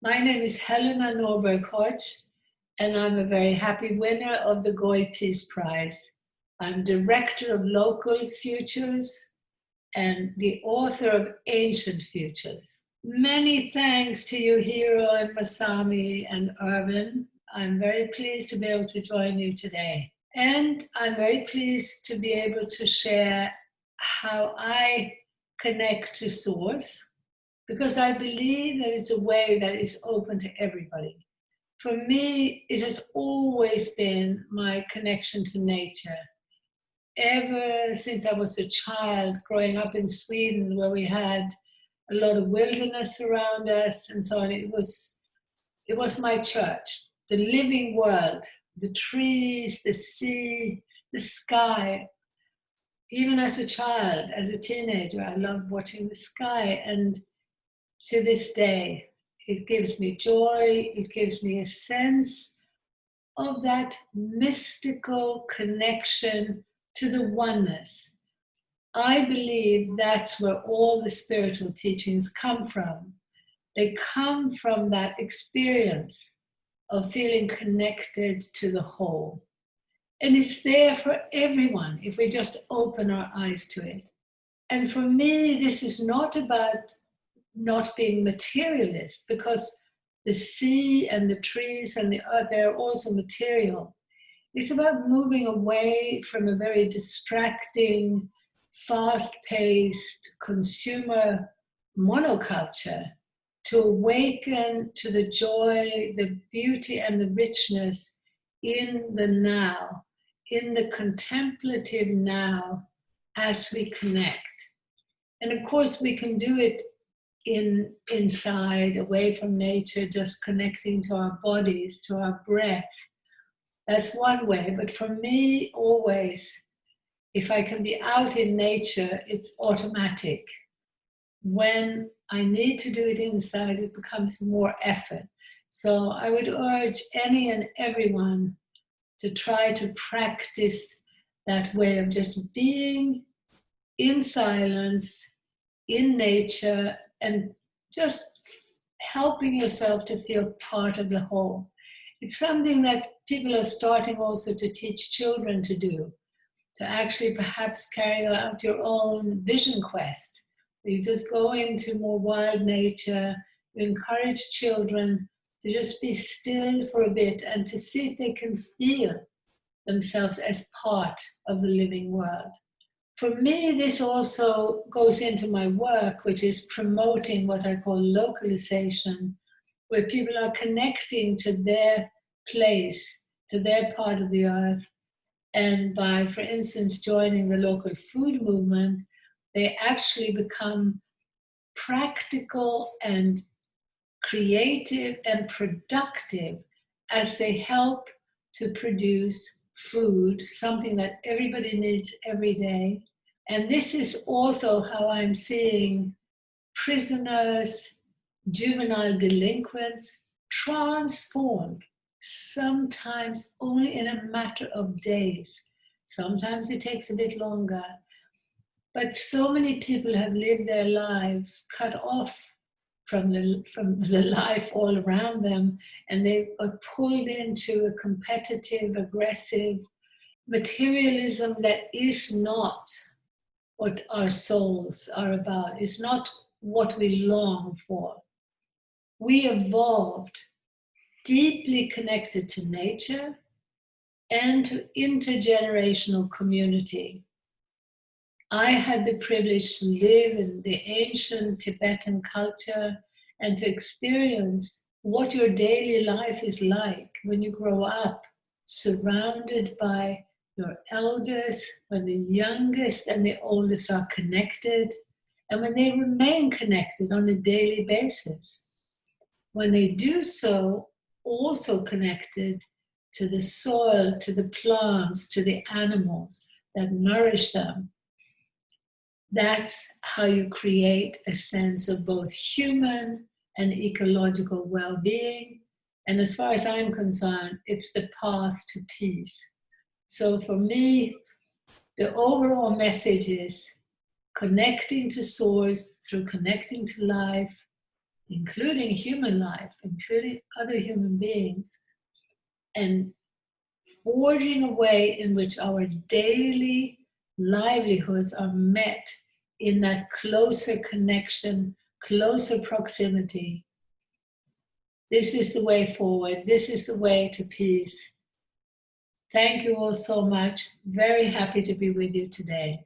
My name is Helena Norberg-Hodge, and I'm a very happy winner of the Goy Peace Prize. I'm director of Local Futures and the author of Ancient Futures. Many thanks to you, Hiro and Masami and Irvin. I'm very pleased to be able to join you today. And I'm very pleased to be able to share how I connect to source, because I believe that it's a way that is open to everybody. For me, it has always been my connection to nature. Ever since I was a child, growing up in Sweden, where we had a lot of wilderness around us and so on, it was my church, the living world, the trees, the sea, the sky. Even as a child, as a teenager, I loved watching the sky, and to this day, it gives me joy, it gives me a sense of that mystical connection to the oneness. I believe that's where all the spiritual teachings come from. They come from that experience of feeling connected to the whole. And it's there for everyone if we just open our eyes to it. And for me, this is not about not being materialist, because the sea and the trees and the earth, they're also material. It's about moving away from a very distracting, fast-paced consumer monoculture to awaken to the joy, the beauty, and the richness in the now, in the contemplative now as we connect. And of course, we can do it inside, away from nature, just connecting to our bodies, to our breath. That's one way. But for me, always, if I can be out in nature, it's automatic. When I need to do it inside, it becomes more effort. So I would urge any and everyone to try to practice that way of just being in silence, in nature, and just helping yourself to feel part of the whole. It's something that people are starting also to teach children to do, to actually perhaps carry out your own vision quest. You just go into more wild nature, you encourage children to just be still for a bit and to see if they can feel themselves as part of the living world. For me, this also goes into my work, which is promoting what I call localization, where people are connecting to their place, to their part of the earth. And by, for instance, joining the local food movement, they actually become practical and creative and productive as they help to produce food, something that everybody needs every day. And this is also how I'm seeing prisoners, juvenile delinquents transformed, sometimes only in a matter of days. Sometimes it takes a bit longer. But so many people have lived their lives cut off from the life all around them, and they are pulled into a competitive, aggressive materialism that is not what our souls are about. It's not what we long for. We evolved deeply connected to nature and to intergenerational community. I had the privilege to live in the ancient Tibetan culture and to experience what your daily life is like when you grow up surrounded by your elders, when the youngest and the oldest are connected, and when they remain connected on a daily basis. When they do so, also connected to the soil, to the plants, to the animals that nourish them. That's how you create a sense of both human and ecological well-being. And as far as I'm concerned, it's the path to peace. So for me, the overall message is connecting to source through connecting to life, including human life, including other human beings, and forging a way in which our daily livelihoods are met in that closer connection, closer proximity. This is the way forward. This is the way to peace. Thank you all so much. Very happy to be with you today.